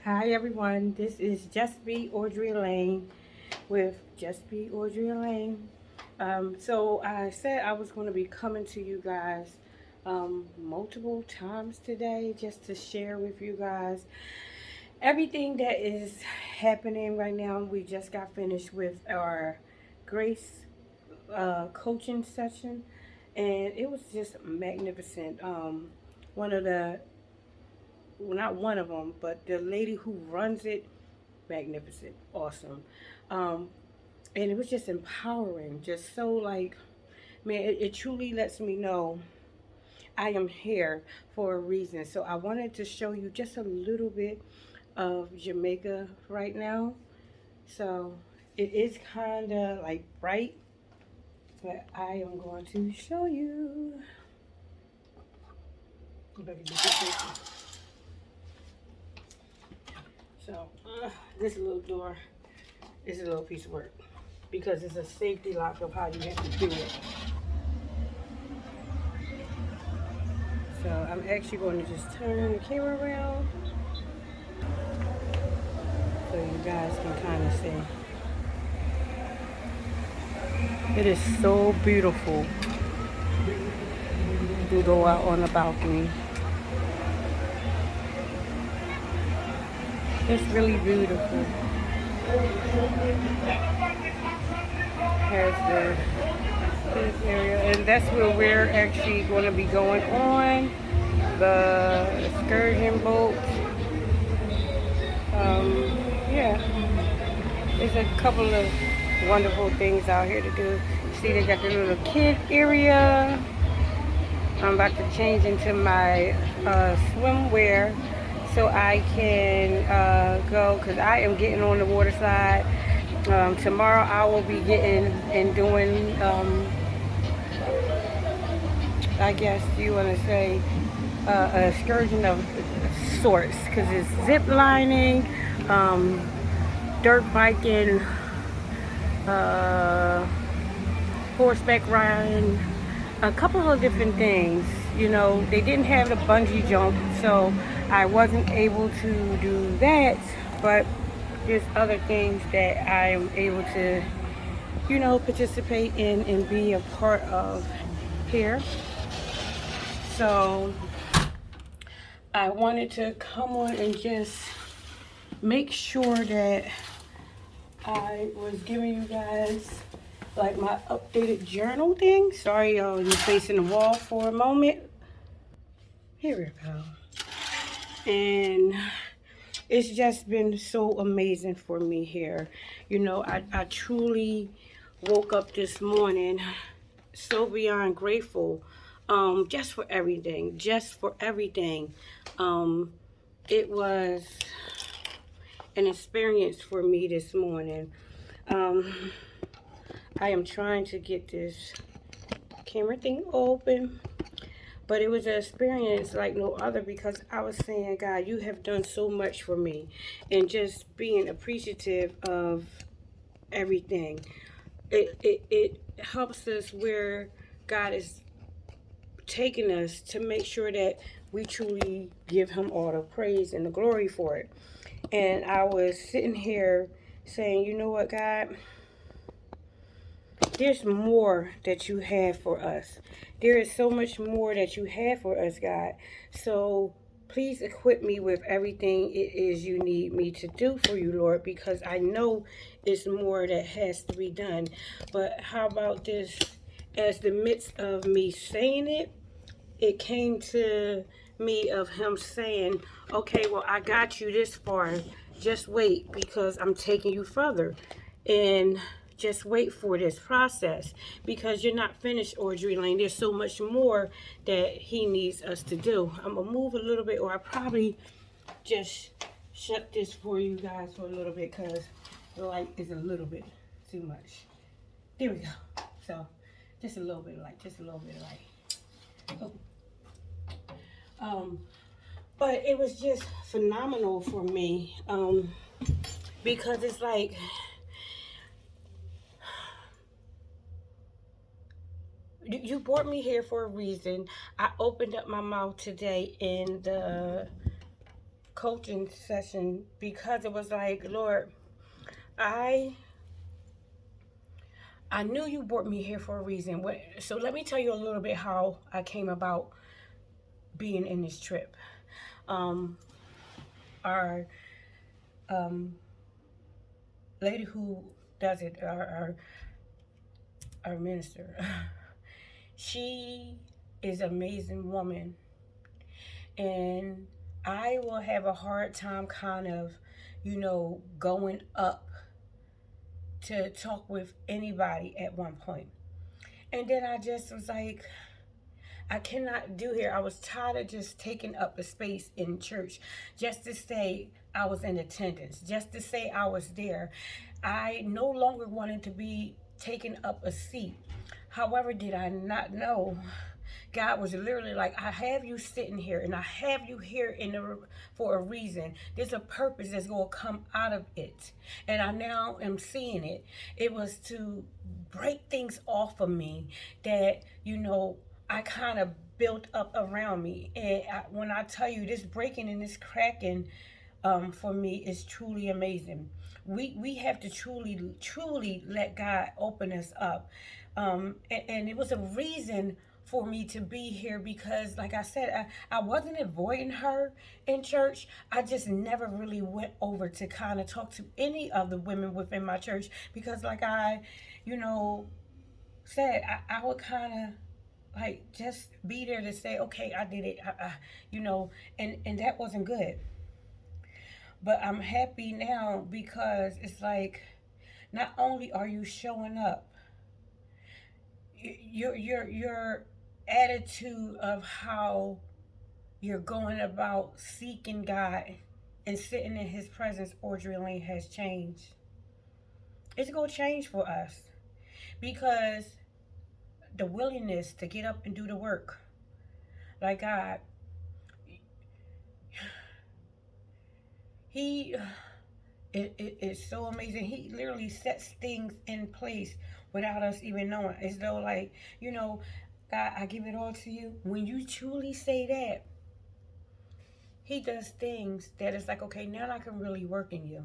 Hi everyone, this is Just Be Audrey Lane with Just Be Audrey Lane. So I said I was going to be coming to you guys multiple times today just to share with you guys everything that is happening right now. We just got finished with our Grace coaching session and it was just magnificent. One of the well, not one of them, but the lady who runs it, magnificent, awesome. Um, and it was just empowering, just so like, man, it truly lets me know I am here for a reason. So I wanted to show you just a little bit of Jamaica right now. So it is kind of like bright, but I am going to show you. So this little door is a little piece of work because it's a safety lock of how you have to do it. So I'm actually going to just turn the camera around so you guys can kind of see. It is so beautiful to go out on the balcony. It's really beautiful. Has this area, and that's where we're actually going to be going on the excursion boat. Yeah, there's a couple of wonderful things out here to do. See, they got the little kid area. I'm about to change into my swimwear so I can go because I am getting on the water side. Tomorrow I will be getting and doing, I guess you want to say, an excursion of sorts because it's zip lining, dirt biking, uh, horseback riding, a couple of different things. You know, they didn't have the bungee jump, so I wasn't able to do that, but there's other things that I am able to, participate in and be a part of here. So I wanted to come on and just make sure that I was giving you guys like my updated journal thing. Sorry, y'all, you're facing the wall for a moment. Here we go. And it's just been so amazing for me here. I truly woke up this morning so beyond grateful, just for everything, it was an experience for me this morning. I am trying to get this camera thing open, but it was an experience like no other because I was saying, God, you have done so much for me, and just being appreciative of everything. It helps us where God is taking us to make sure that we truly give him all the praise and the glory for it. And I was sitting here saying, you know what, God, there's more that you have for us. There is so much more that you have for us, God. So please equip me with everything it is you need me to do for you, Lord, because I know it's more that has to be done. But how about this? As the midst of me saying it, it came to me of him saying, okay, well, I got you this far. Just wait because I'm taking you further. And just wait for this process because you're not finished, Audrey Lane. There's so much more that he needs us to do. I'm going to move a little bit, or I probably just shut this for you guys for a little bit because the light is a little bit too much. There we go. So just a little bit of light, just a little bit of light. Oh. But it was just phenomenal for me, because it's like you brought me here for a reason. I opened up my mouth today in the coaching session because it was like, Lord, I I knew you brought me here for a reason. So let me tell you a little bit how I came about being in this trip. Um, our lady who does it, our minister, she is an amazing woman, and I will have a hard time kind of, going up to talk with anybody at one point. And then I just was like, I cannot do here. I was tired of just taking up a space in church just to say I was in attendance, just to say I was there. I no longer wanted to be taking up a seat. However, did I not know God was literally like, I have you sitting here and I have you here for a reason. There's a purpose that's going to come out of it. And I now am seeing it. It was to break things off of me that, I kind of built up around me. And when I tell you this breaking and this cracking, for me is truly amazing. We have to truly let God open us up. And it was a reason for me to be here because, like I said, I wasn't avoiding her in church. I just never really went over to kind of talk to any of the women within my church because, like I, said, I would kind of like just be there to say, okay, I did it, and that wasn't good. But I'm happy now because it's like, not only are you showing up, your attitude of how you're going about seeking God and sitting in His presence, Audrey Lane, has changed. It's gonna change for us because the willingness to get up and do the work, like God, He it's so amazing. He literally sets things in place without us even knowing. As though, like, God, I give it all to you. When you truly say that, He does things that is like, okay, now I can really work in you.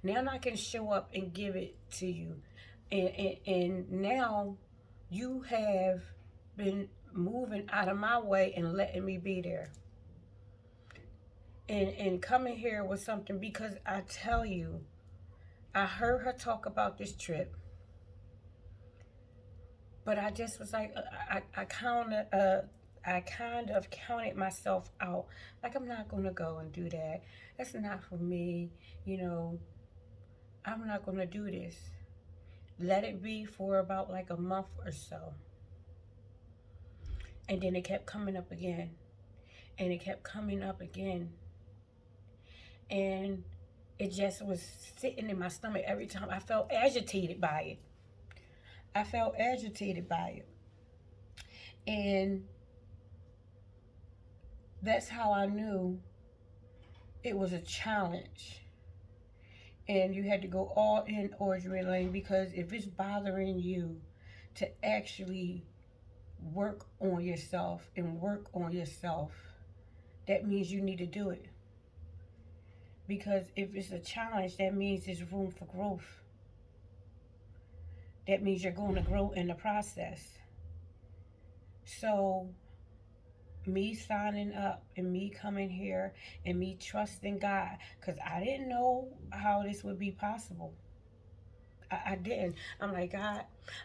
Now I can show up and give it to you. And now you have been moving out of my way and letting me be there. And coming here was something because I tell you, I heard her talk about this trip, but I just was like, I kind of counted myself out. Like, I'm not gonna go and do that. That's not for me. I'm not gonna do this. Let it be for about like a month or so. And then it kept coming up again. And it kept coming up again. And it just was sitting in my stomach every time. I felt agitated by it. I felt agitated by it. And that's how I knew it was a challenge. And you had to go all in, Audrey Lane, because if it's bothering you to actually work on yourself and work on yourself, that means you need to do it. Because if it's a challenge, that means there's room for growth. That means you're going to grow in the process. So, me signing up and me coming here and me trusting God, because I didn't know how this would be possible. I didn't. I'm like, God,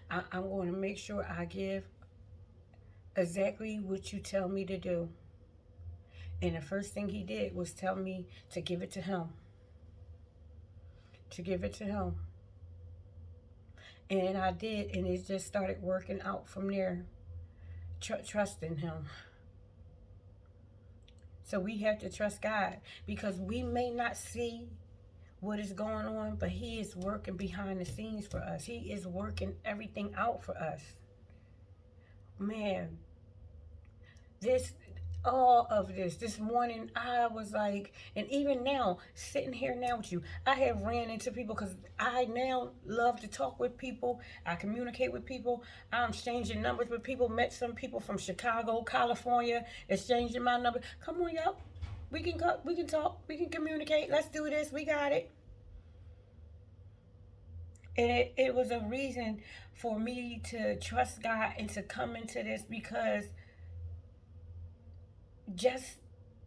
I'm going to make sure I give exactly what you tell me to do. And the first thing He did was tell me to give it to Him. To give it to Him. And I did, and it just started working out from there. Trusting Him. So we have to trust God because we may not see what is going on, but He is working behind the scenes for us. He is working everything out for us. Man, all of this morning, I was like, and even now, sitting here now with you, I have ran into people because I now love to talk with people. I communicate with people. I'm exchanging numbers with people. Met some people from Chicago, California, exchanging my number. Come on, y'all. We can go, we can talk, we can communicate. Let's do this. We got it. And it was a reason for me to trust God and to come into this, because just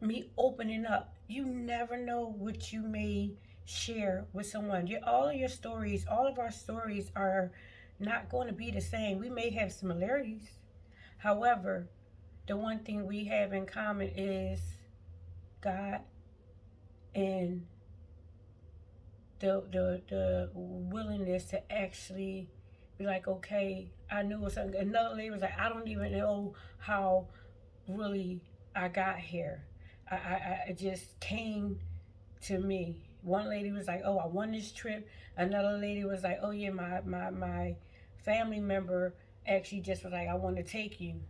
me opening up, you never know what you may share with someone. All of your stories, all of our stories are not going to be the same. We may have similarities. However, the one thing we have in common is God, and the willingness to actually be like, okay, I knew it was something. Another lady was like, I don't even know how really I got here. I just came to me. One lady was like, oh, I won this trip. Another lady was like, oh yeah, my family member actually just was like, I want to take you.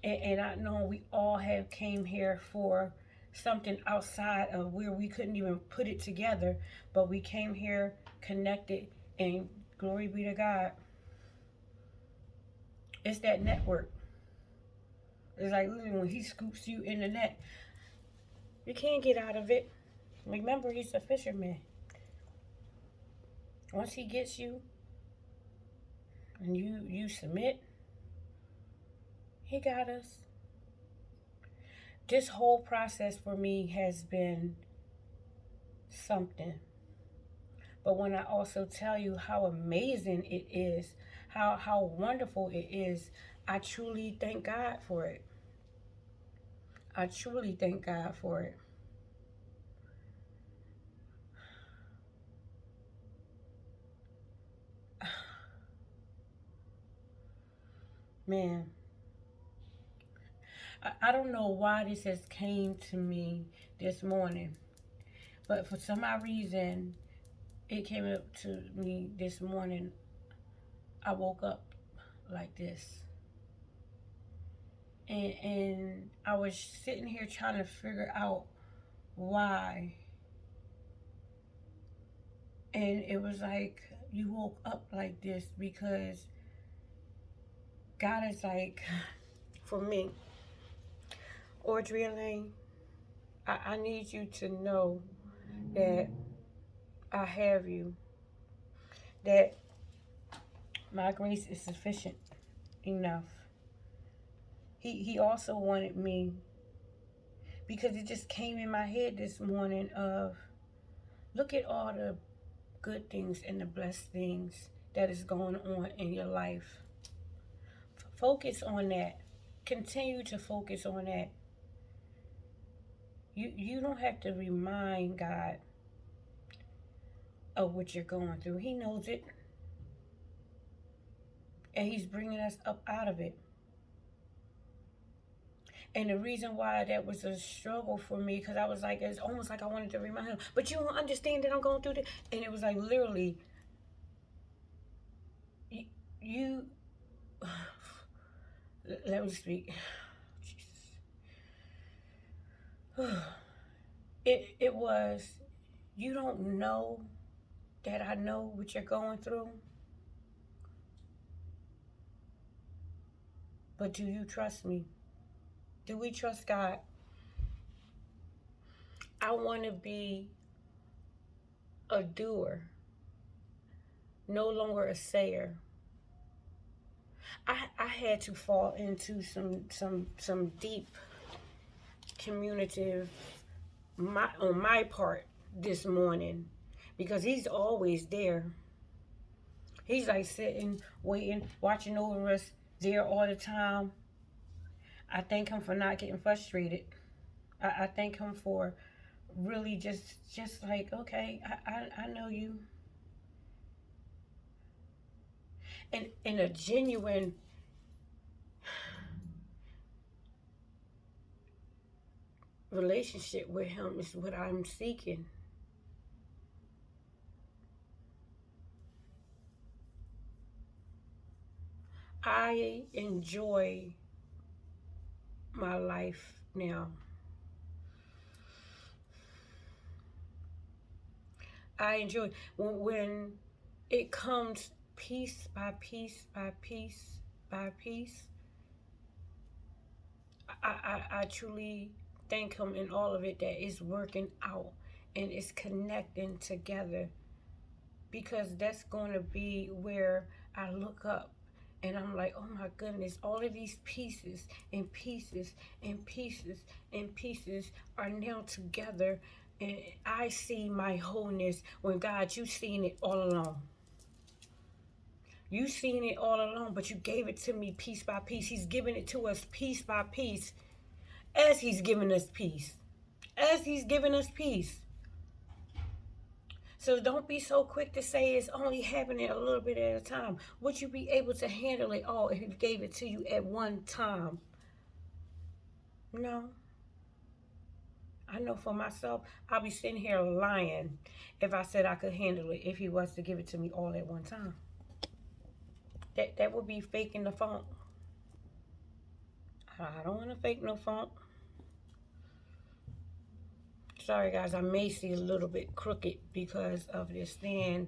And I know we all have came here for something outside of where we couldn't even put it together, but we came here connected, and glory be to God. It's that network. It's like when he scoops you in the net, you can't get out of it. Remember, he's a fisherman. Once he gets you and you submit, he got us. This whole process for me has been something. But when I also tell you how amazing it is, how wonderful it is, I truly thank God for it. I truly thank God for it. Man, I don't know why this has came to me this morning, but for some odd reason, it came up to me this morning. I woke up like this. And I was sitting here trying to figure out why. And it was like, you woke up like this because God is like, for me, Audrey Elaine, I need you to know that I have you, that my grace is sufficient enough. He also wanted me, because it just came in my head this morning of, look at all the good things and the blessed things that is going on in your life. Focus on that. Continue to focus on that. You don't have to remind God of what you're going through. He knows it. And he's bringing us up out of it. And the reason why that was a struggle for me, because I was like, it's almost like I wanted to remind him, but you don't understand that I'm going through this. And it was like, literally, you let me speak. Jesus. It was, you don't know that I know what you're going through, but do you trust me? Do we trust God? I want to be a doer, no longer a sayer. I had to fall into some deep communicative on my part this morning, because he's always there. He's like sitting, waiting, watching over us, there all the time. I thank him for not getting frustrated. I thank him for really just like, okay, I know you. And in a genuine relationship with him is what I'm seeking. I enjoy my life now. I enjoy when it comes piece by piece by piece by piece. I truly thank him in all of it that it's working out and it's connecting together, because that's going to be where I look up and I'm like, oh my goodness, all of these pieces and pieces and pieces and pieces are now together, and I see my wholeness when God, you seen it all along. You seen it all along, but you gave it to me piece by piece. He's giving it to us piece by piece as he's giving us peace. As he's giving us peace. So don't be so quick to say it's only happening a little bit at a time. Would you be able to handle it all if he gave it to you at one time? No. I know for myself, I'll be sitting here lying if I said I could handle it if he was to give it to me all at one time. That would be faking the funk. I don't want to fake no funk. Sorry guys, I may see a little bit crooked because of this stand.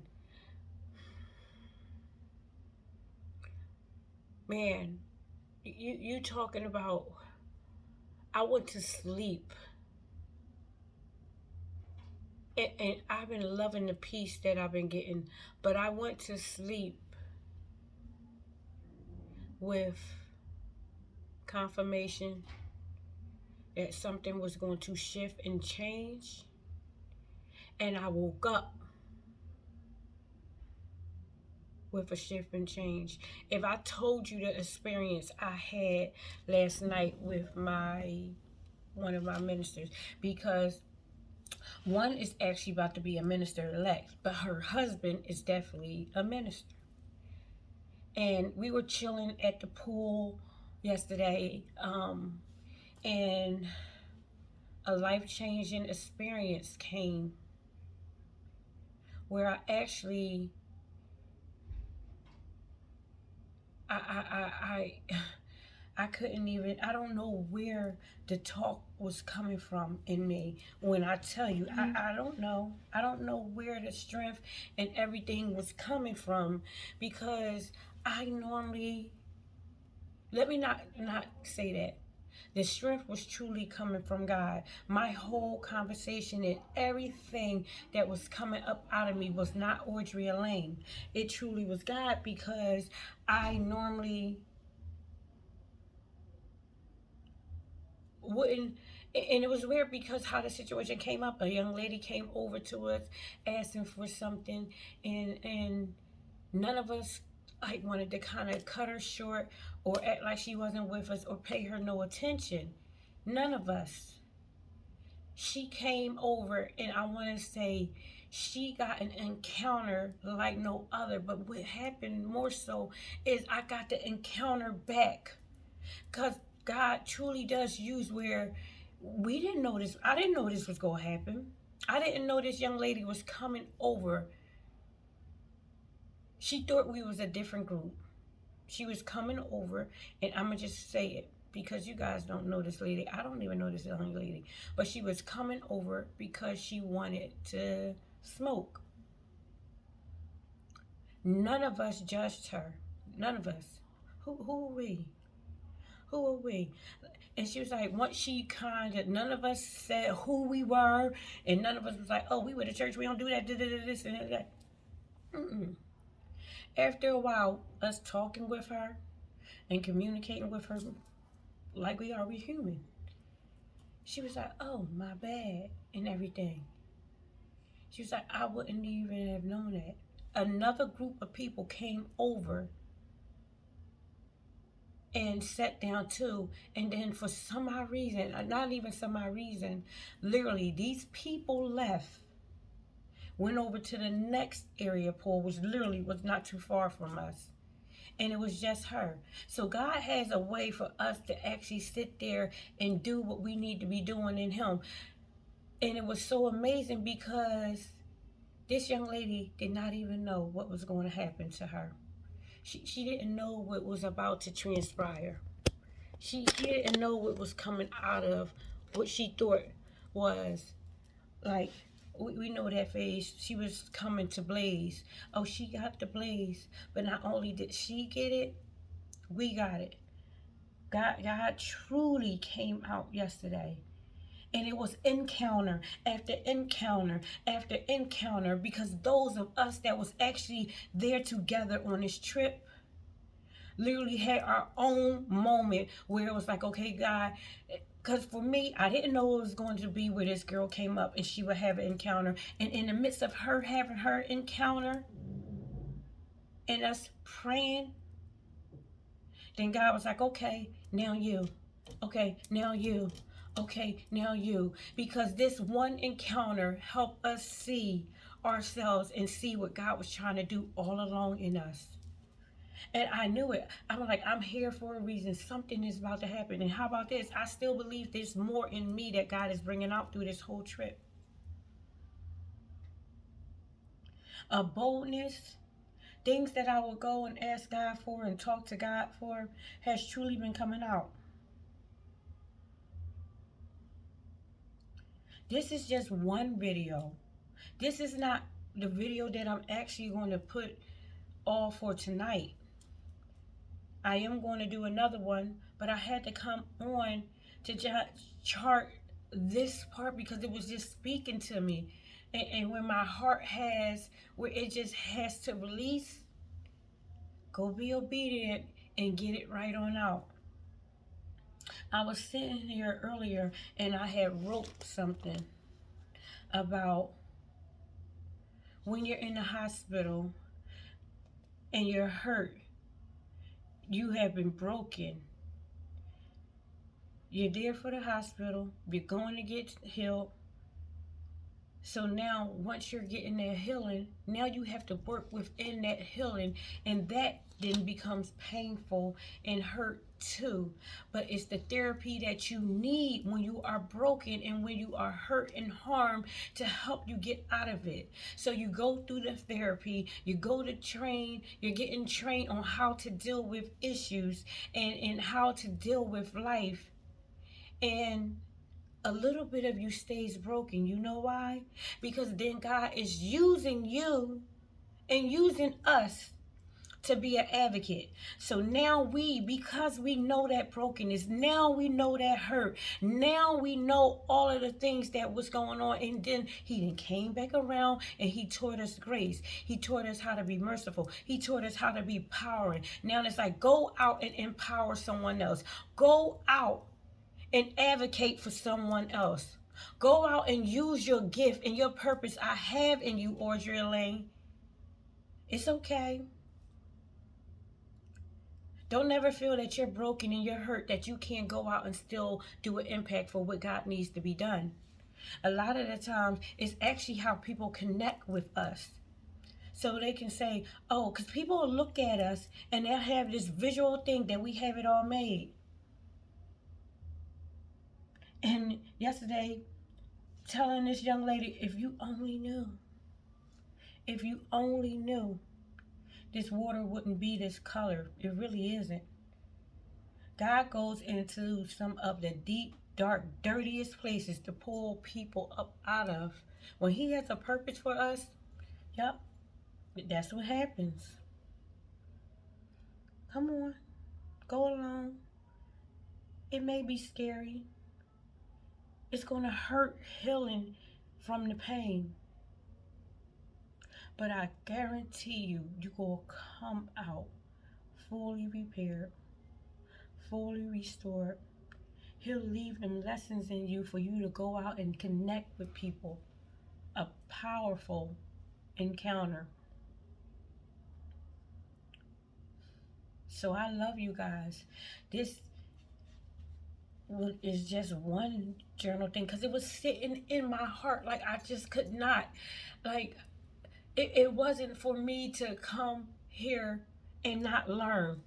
Man, you talking about, I went to sleep. And I've been loving the peace that I've been getting. But I went to sleep with confirmation that something was going to shift and change. And I woke up with a shift and change. If I told you the experience I had last night with one of my ministers, because one is actually about to be a minister-elect, but her husband is definitely a minister. And we were chilling at the pool yesterday, and a life-changing experience came where I actually, I couldn't even, I don't know where the talk was coming from in me. When I tell you, I don't know. I don't know where the strength and everything was coming from, because I normally, let me not say that. The strength was truly coming from God. My whole conversation and everything that was coming up out of me was not Audrey Elaine. It truly was God, because I normally wouldn't. And it was weird because how the situation came up. A young lady came over to us asking for something, and none of us like wanted to kind of cut her short or act like she wasn't with us or pay her no attention. None of us. She came over, and I want to say she got an encounter like no other. But what happened more so is I got the encounter back, because God truly does use where we didn't know this. I didn't know this was going to happen. I didn't know this young lady was coming over. She thought we was a different group. She was coming over, and I'm going to just say it because you guys don't know this lady. I don't even know this young lady. But she was coming over because she wanted to smoke. None of us judged her. None of us. Who are we? Who are we? And she was like, once she kind of, none of us said who we were, and none of us was like, oh, we were the church, we don't do that, this and that. After a while, us talking with her and communicating with her like we are, we human, she was like, oh, my bad, and everything. She was like, I wouldn't even have known that. Another group of people came over and sat down too, and then for some odd reason, not even some odd reason, literally these people left, went over to the next area pool, which literally was not too far from us, and it was just her. So God has a way for us to actually sit there and do what we need to be doing in him. And it was so amazing because this young lady did not even know what was going to happen to her. She didn't know what was about to transpire. She didn't know what was coming out of what she thought was, like, we know that phase. She was coming to blaze. Oh, she got the blaze. But not only did she get it, we got it. God truly came out yesterday. And it was encounter after encounter after encounter, because those of us that was actually there together on this trip literally had our own moment where it was like, okay, God, because for me, I didn't know it was going to be where this girl came up and she would have an encounter. And in the midst of her having her encounter and us praying, then God was like, okay, now you. Okay, now you. Okay, now you. Because this one encounter helped us see ourselves and see what God was trying to do all along in us. And I knew it. I'm like, I'm here for a reason. Something is about to happen. And how about this? I still believe there's more in me that God is bringing out through this whole trip. A boldness, things that I will go and ask God for and talk to God for has truly been coming out. This is just one video. This is not the video that I'm actually going to put all for tonight. I am going to do another one, but I had to come on to chart this part because it was just speaking to me. And when my heart has, where it just has to release, go be obedient and get it right on out. I was sitting here earlier and I had wrote something about when you're in the hospital and you're hurt, you have been broken. You're there for the hospital, you're going to get healed. So now, once you're getting that healing, now you have to work within that healing, and that then becomes painful and hurt too. But it's the therapy that you need when you are broken and when you are hurt and harmed to help you get out of it. So you go through the therapy, you go to train, you're getting trained on how to deal with issues and how to deal with life. And a little bit of you stays broken. You know why? Because then God is using you and using us to be an advocate. So now because we know that brokenness, now we know that hurt, now we know all of the things that was going on, and then he then came back around and he taught us grace. He taught us how to be merciful. He taught us how to be empowering. Now it's like, go out and empower someone else. Go out and advocate for someone else. Go out and use your gift and your purpose I have in you, Audrey Elaine. It's okay. Don't ever feel that you're broken and you're hurt, that you can't go out and still do an impact for what God needs to be done. A lot of the times, it's actually how people connect with us. So they can say, oh, because people will look at us and they'll have this visual thing that we have it all made. And yesterday, telling this young lady, if you only knew, this water wouldn't be this color. It really isn't. God goes into some of the deep, dark, dirtiest places to pull people up out of. When he has a purpose for us, yep, that's what happens. Come on, go along. It may be scary. It's going to hurt healing from the pain. But I guarantee you, you're going to come out fully repaired, fully restored. He'll leave them lessons in you for you to go out and connect with people. A powerful encounter. So I love you guys. This is just one journal thing because it was sitting in my heart. Like I just could not. Like it wasn't for me to come here and not learn.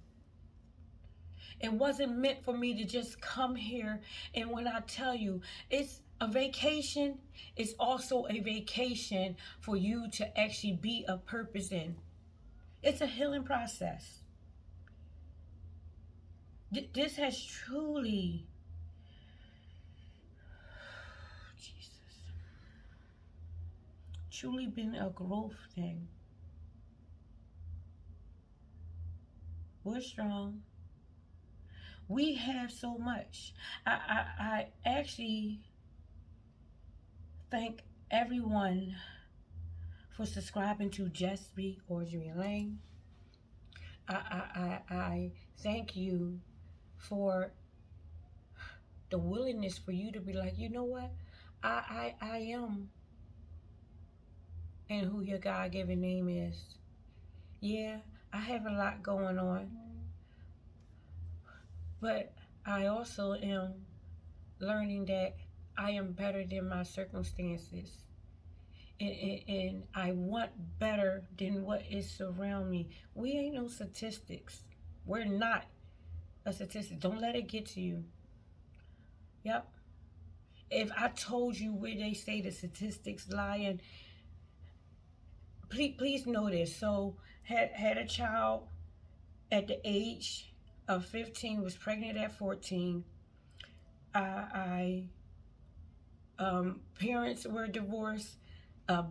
It wasn't meant for me to just come here. And when I tell you, it's a vacation, it's also a vacation for you to actually be a purpose in. It's a healing process. This has truly, Jesus, truly been a growth thing. We're strong. We have so much. I actually thank everyone for subscribing to Just Be Audrey Lane. I thank you for the willingness for you to be like, you know what? I am and who your God-given name is. Yeah, I have a lot going on, but I also am learning that I am better than my circumstances. And I want better than what is around me. We ain't no statistics. We're not a statistic. Don't let it get to you. Yep. If I told you where they say the statistics lying, please know this. So had a child at the age of 15, was pregnant at 14. I parents were divorced,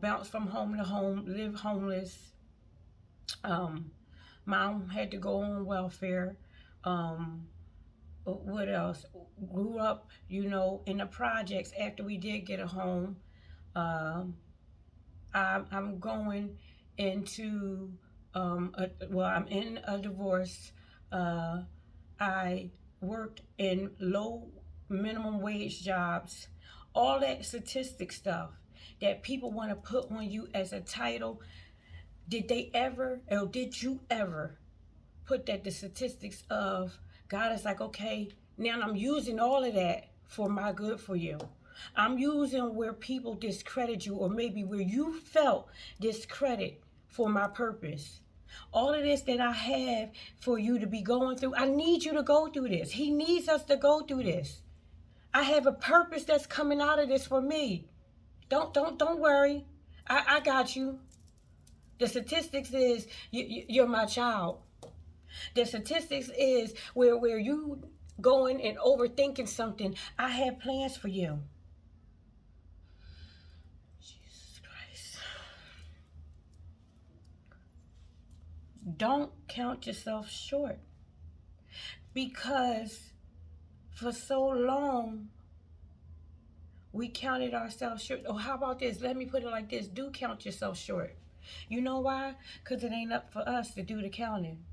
bounced from home to home, lived homeless. Mom had to go on welfare. What else? Grew up, in the projects after we did get a home. I'm going into, I'm in a divorce. I worked in low minimum wage jobs. All that statistic stuff that people want to put on you as a title. Did they ever, or did you ever put that the statistics of God is like, okay, now I'm using all of that for my good for you. I'm using where people discredit you, or maybe where you felt discredit for my purpose. All of this that I have for you to be going through, I need you to go through this. He needs us to go through this. I have a purpose that's coming out of this for me. Don't worry. I got you. The statistics is you're my child. The statistics is where you going and overthinking something. I have plans for you. Jesus Christ. Don't count yourself short. Because for so long, we counted ourselves short. Oh, how about this? Let me put it like this. Do count yourself short. You know why? Because it ain't up for us to do the counting.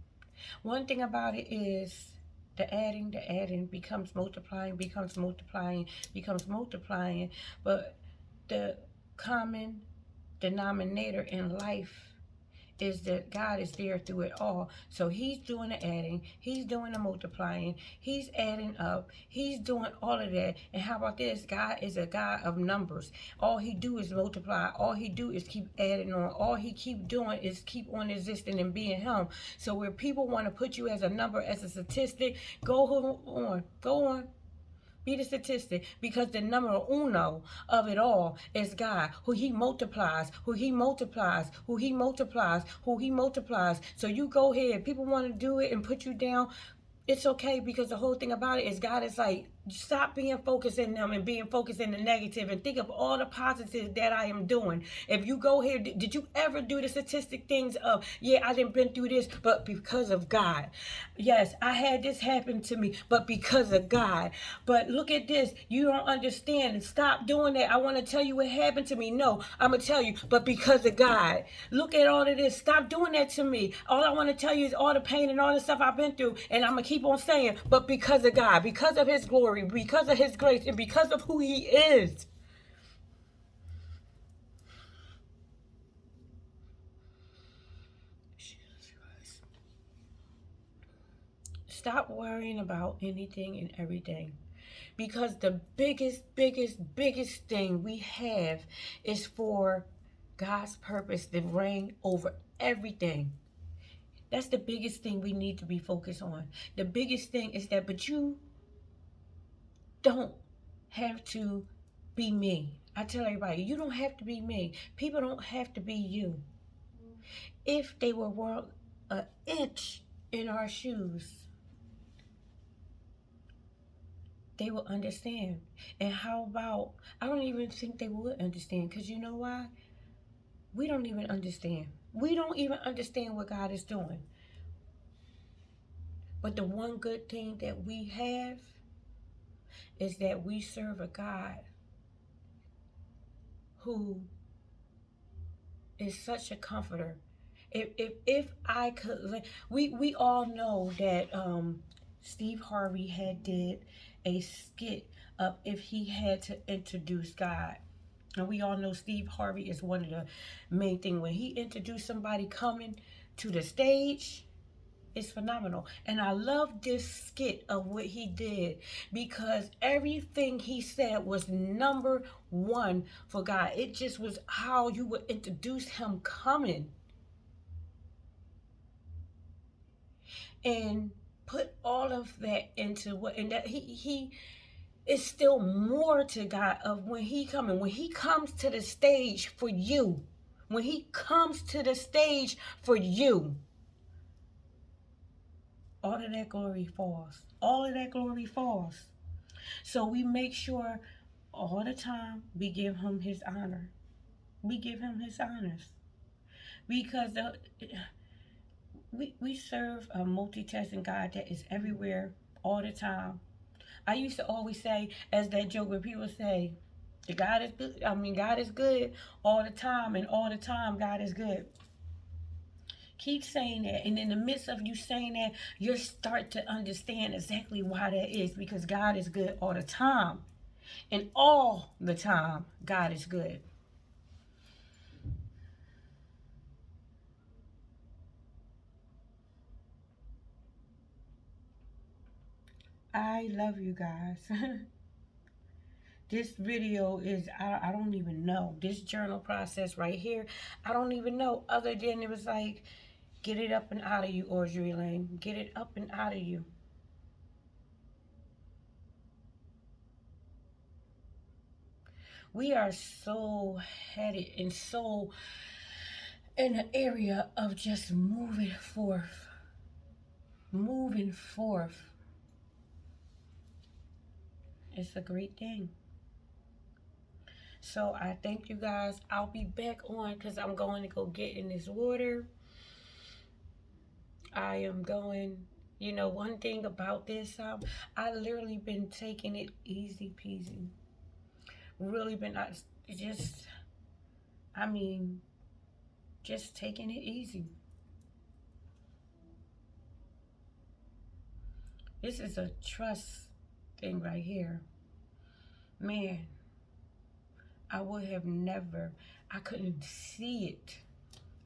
One thing about it is the adding becomes multiplying, but the common denominator in life is that God is there through it all. So he's doing the adding, he's doing the multiplying, he's adding up, he's doing all of that. And how about this? God is a God of numbers. All he do is multiply. All he do is keep adding on. All he keep doing is keep on existing and being him. So where people want to put you as a number, as a statistic, go on. Be the statistic, because the number uno of it all is God, who he multiplies. So you go ahead. People want to do it and put you down. It's okay, because the whole thing about it is God is like, stop being focused in them and being focused in the negative, and think of all the positives that I am doing. If you go here, did you ever do the statistic things of, yeah, I didn't been through this, but because of God. Yes, I had this happen to me, but because of God. But look at this. You don't understand. And stop doing that. I want to tell you what happened to me. No, I'm going to tell you, but because of God. Look at all of this. Stop doing that to me. All I want to tell you is all the pain and all the stuff I've been through, and I'm going to keep on saying, but because of God, because of his glory, because of his grace, and because of who he is. Stop worrying about anything and everything. Because the biggest thing we have is for God's purpose to reign over everything. That's the biggest thing we need to be focused on. The biggest thing is that, but you don't have to be me. I tell everybody, you don't have to be me. People don't have to be you. If they were walk an inch in our shoes, they will understand. And how about, I don't even think they would understand, because you know why? We don't even understand. We don't even understand what God is doing. But the one good thing that we have is that we serve a God who is such a comforter. If I could, we all know that Steve Harvey had did a skit of if he had to introduce God. And we all know Steve Harvey is one of the main thing when he introduced somebody coming to the stage. It's phenomenal. And I love this skit of what he did because everything he said was number one for God. It just was how you would introduce him coming and put all of that into what, and that he is still more to God of when he comes to the stage for you, when he comes to the stage for you, all of that glory falls. All of that glory falls. So we make sure all the time we give him his honor. We give him his honors. Because we serve a multitasking God that is everywhere all the time. I used to always say, as that joke when people say, God is good. I mean, God is good all the time, and all the time God is good. Keep saying that, and in the midst of you saying that, you'll start to understand exactly why that is, because God is good all the time. And all the time, God is good. I love you guys. This video is, I don't even know. This journal process right here, I don't even know. Other than it was like, get it up and out of you, Audrey Lane. Get it up and out of you. We are so headed and so in the area of just moving forth. Moving forth. It's a great thing. So I thank you guys. I'll be back on because I'm going to go get in this water. I am going, you know, one thing about this, I literally been taking it easy peasy. Really been, just, I mean, just taking it easy. This is a trust thing right here. Man, I would have never, I couldn't see it.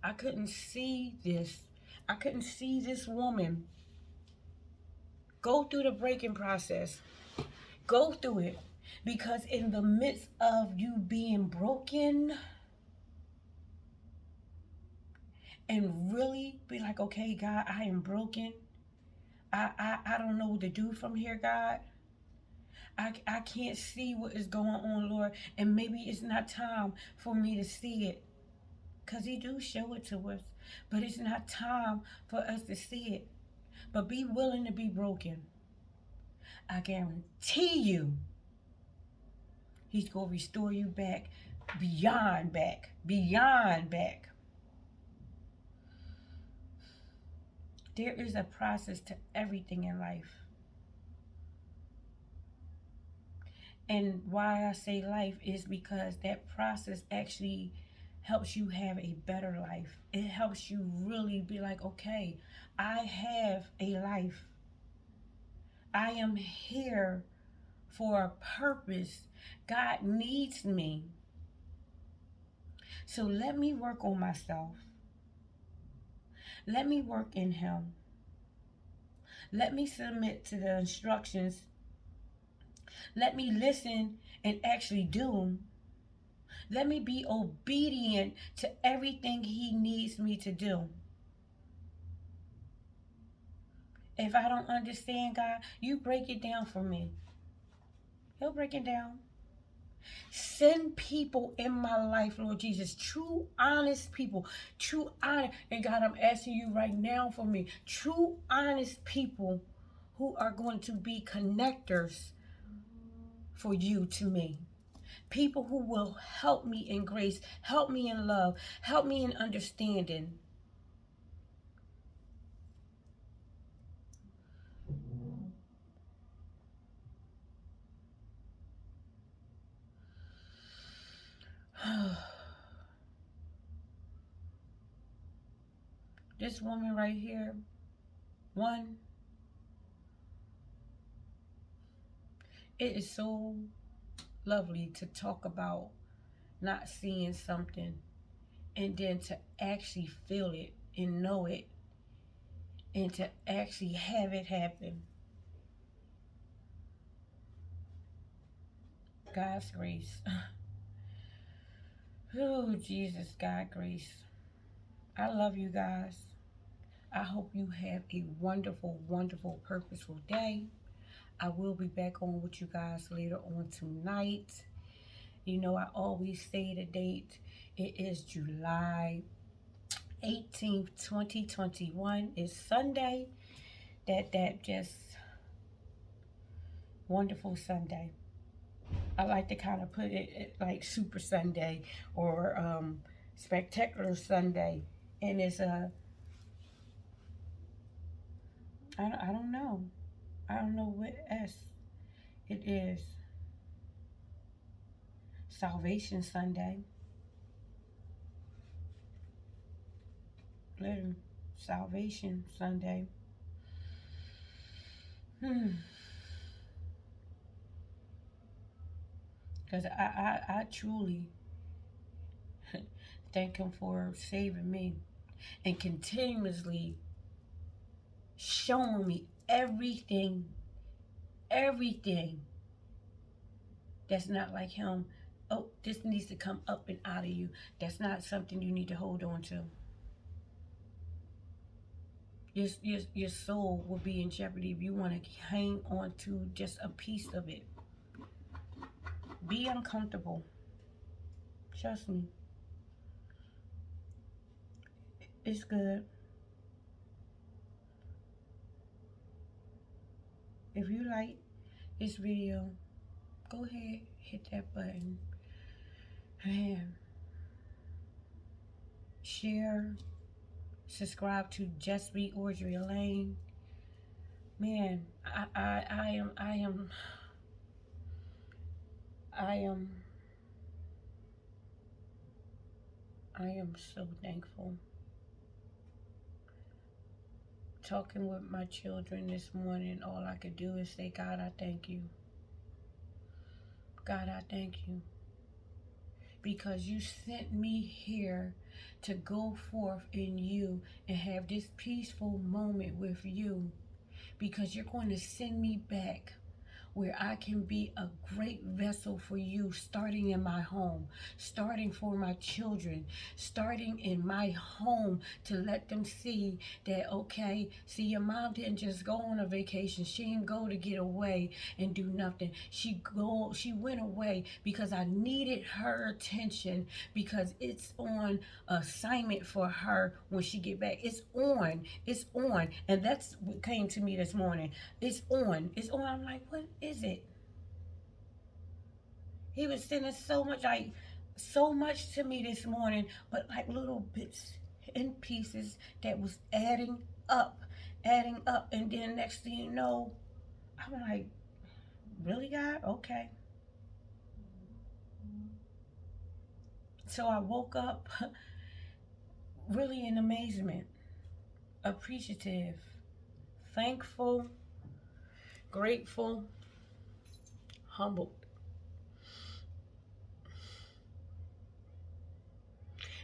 I couldn't see this. I couldn't see this woman go through the breaking process. Go through it. Because in the midst of you being broken and really be like, okay, God, I am broken. I don't know what to do from here, God. I can't see what is going on, Lord. And maybe it's not time for me to see it. Because he do show it to us. But it's not time for us to see it. But be willing to be broken. I guarantee you, he's going to restore you back, beyond back, beyond back. There is a process to everything in life. And why I say life is because that process actually helps you have a better life. It helps you really be like, okay, I have a life. I am here for a purpose. God needs me. So let me work on myself. Let me work in him. Let me submit to the instructions. Let me listen and actually do them. Let me be obedient to everything he needs me to do. If I don't understand, God, you break it down for me. He'll break it down. Send people in my life, Lord Jesus, true, honest people, true, honest. And God, I'm asking you right now for me, true, honest people who are going to be connectors for you to me. People who will help me in grace, help me in love, help me in understanding. This woman right here, one, it is so lovely to talk about not seeing something and then to actually feel it and know it and to actually have it happen. God's grace. Oh, Jesus, God grace. I love you guys. I hope you have a wonderful, wonderful, purposeful day. I will be back on with you guys later on tonight. You know, I always say the date. It is July 18th, 2021. It's Sunday. That just wonderful Sunday. I like to kind of put it like Super Sunday or Spectacular Sunday. And it's I don't know. I don't know what S it is. Salvation Sunday. Literally, Salvation Sunday. Because I truly thank him for saving me and continuously showing me everything that's not like him. Oh, this needs to come up and out of you. That's not something you need to hold on to. Your soul will be in jeopardy if you want to hang on to just a piece of it. Be uncomfortable. Trust me. It's good. If you like this video, go ahead, hit that button. And share, subscribe to Just Be Audrey Lane. Man, I am so thankful. Talking with my children this morning, all I could do is say, God, I thank you. God, I thank you. Because you sent me here to go forth in you and have this peaceful moment with you. Because you're going to send me back where I can be a great vessel for you, starting in my home, starting for my children, starting in my home, to let them see that, okay, see, your mom didn't just go on a vacation. She didn't go to get away and do nothing. She went away because I needed her attention, because it's on assignment for her when she get back. It's on. And that's what came to me this morning. It's on. I'm like, what is it? He was sending so much to me this morning, but like little bits and pieces that was adding up. And then next thing you know, I'm like, really, God? Okay. So I woke up really in amazement, appreciative, thankful, grateful, humbled.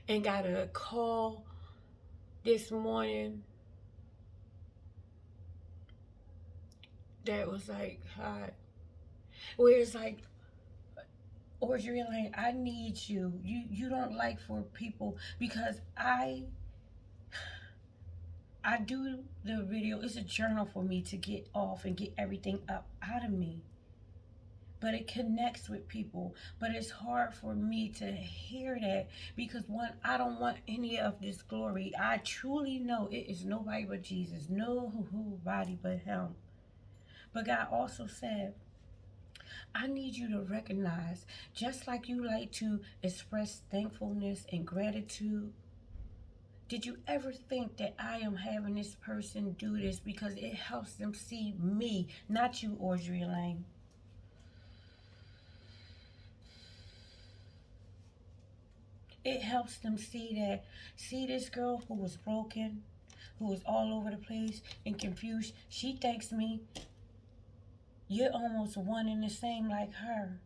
And got a call this morning that was like, hi. Where it's like, Audrey Lane, I need you. You don't like for people, because I do the video. It's a journal for me to get off and get everything up out of me. But it connects with people. But it's hard for me to hear that, because one, I don't want any of this glory. I truly know it is nobody but Jesus. Nobody but him. But God also said, I need you to recognize, just like you like to express thankfulness and gratitude, did you ever think that I am having this person do this because it helps them see me, not you, Audrey Lane? It helps them see this girl who was broken, who was all over the place and confused. She thanks me. You're almost one and the same like her.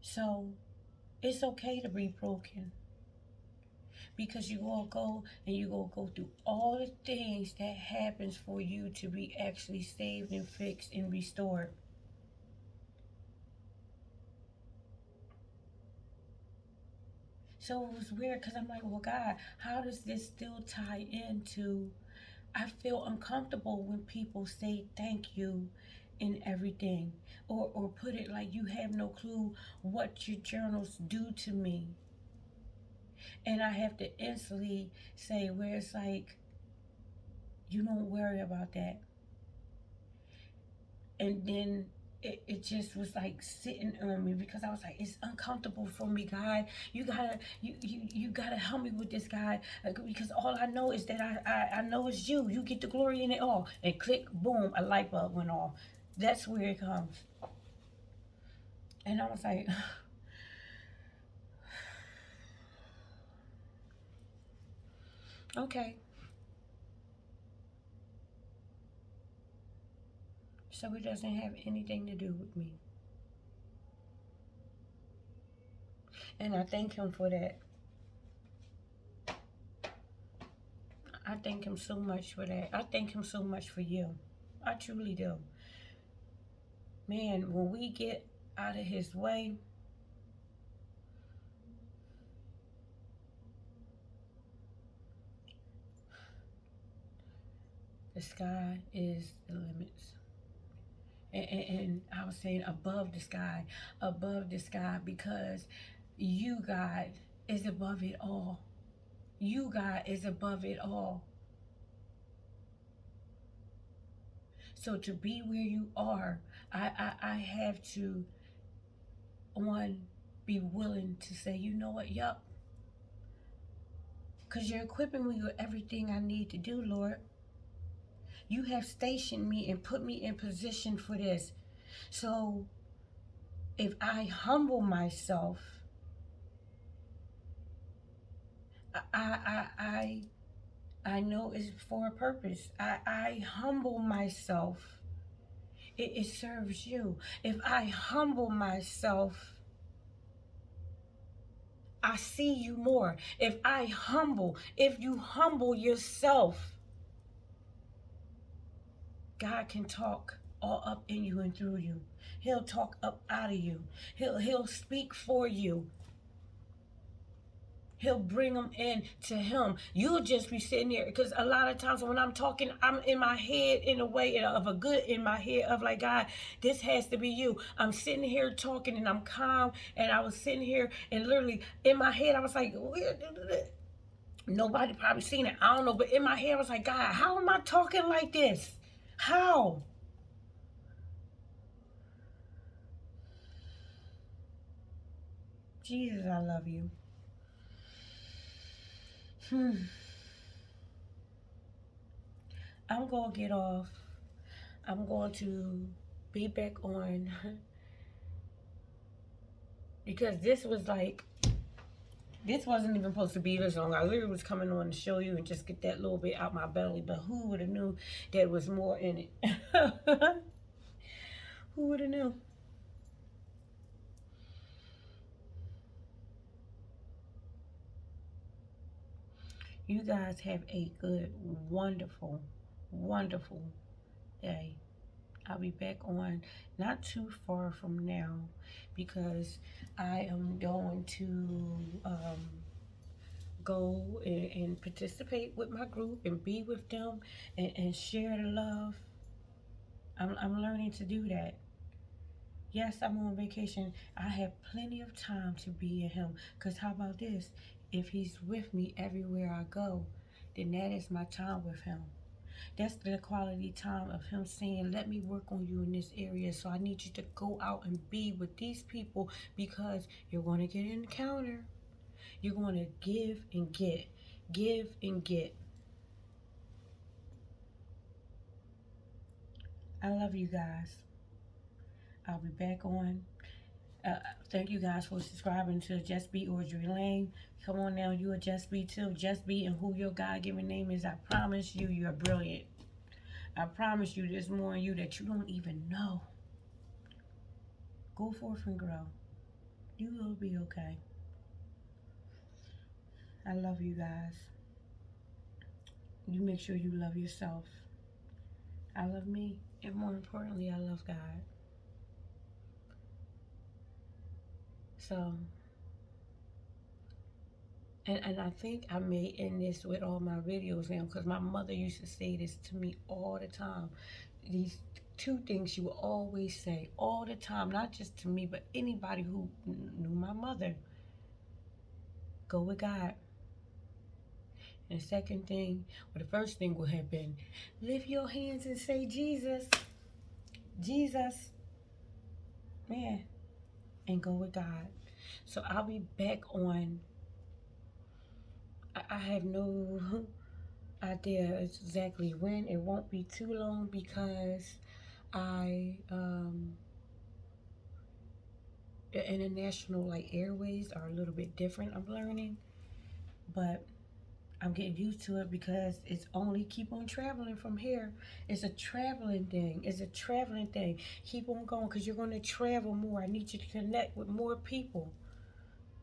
So it's okay to be broken. Because you gonna go and you gonna go through all the things that happens for you to be actually saved and fixed and restored. So it was weird because I'm like, well, God, how does this still tie into? I feel uncomfortable when people say thank you in everything, or put it like you have no clue what your journals do to me. And I have to instantly say, where it's like, you don't worry about that. And then it just was like sitting on me because I was like, it's uncomfortable for me, God. You gotta help me with this, God, because all I know is that I know it's you. You get the glory in it all. And click, boom, a light bulb went off. That's where it comes. And I was like, okay. So it doesn't have anything to do with me. And I thank him for that. I thank him so much for that. I thank him so much for you. I truly do. Man, when we get out of his way, the sky is the limits. And I was saying above the sky, because you, God, is above it all. You, God, is above it all. So to be where you are, I have to, one, be willing to say, you know what, yup. Because you're equipping me with everything I need to do, Lord. You have stationed me and put me in position for this. So if I humble myself, I know it's for a purpose. I humble myself. It serves you. If I humble myself, I see you more. If you humble yourself, God can talk all up in you and through you. He'll talk up out of you. He'll speak for you. He'll bring them in to him. You'll just be sitting there, because a lot of times when I'm talking, I'm in my head in a way of a good in my head of like, God, this has to be you. I'm sitting here talking and I'm calm, and I was sitting here and literally in my head I was like, nobody probably seen it. I don't know, but in my head I was like, God, how am I talking like this? How? Jesus, I love you. I'm going to get off. I'm going to be back on because this wasn't even supposed to be this long. I literally was coming on to show you and just get that little bit out my belly, but who would have knew there was more in it? Who would have knew? You guys have a good, wonderful, wonderful day. I'll be back on not too far from now because I am going to go and participate with my group and be with them and share the love. I'm learning to do that. Yes, I'm on vacation. I have plenty of time to be in him. Because how about this? If he's with me everywhere I go, then that is my time with him. That's the quality time of him saying, let me work on you in this area. So I need you to go out and be with these people because you're going to get an encounter. You're going to give and get. Give and get. I love you guys. I'll be back on Uh, Thank you guys for subscribing to Just Be Audrey Lane. Come on now, you are Just Be too. Just Be and who your God-given name is. I promise you, you're brilliant. I promise you, there's more in you that you don't even know. Go forth and grow. You will be okay. I love you guys. You make sure you love yourself. I love me. And more importantly, I love God. So, and I think I may end this with all my videos now because my mother used to say this to me all the time. These two things she would always say all the time, not just to me, but anybody who knew my mother. Go with God. And the second thing, or the first thing would have been, lift your hands and say, Jesus, Jesus, man, and go with God. So I'll be back on, I have no idea exactly when. It won't be too long because the international like airways are a little bit different. I'm learning, but I'm getting used to it because it's only keep on traveling from here. It's a traveling thing. It's a traveling thing. Keep on going because you're going to travel more. I need you to connect with more people.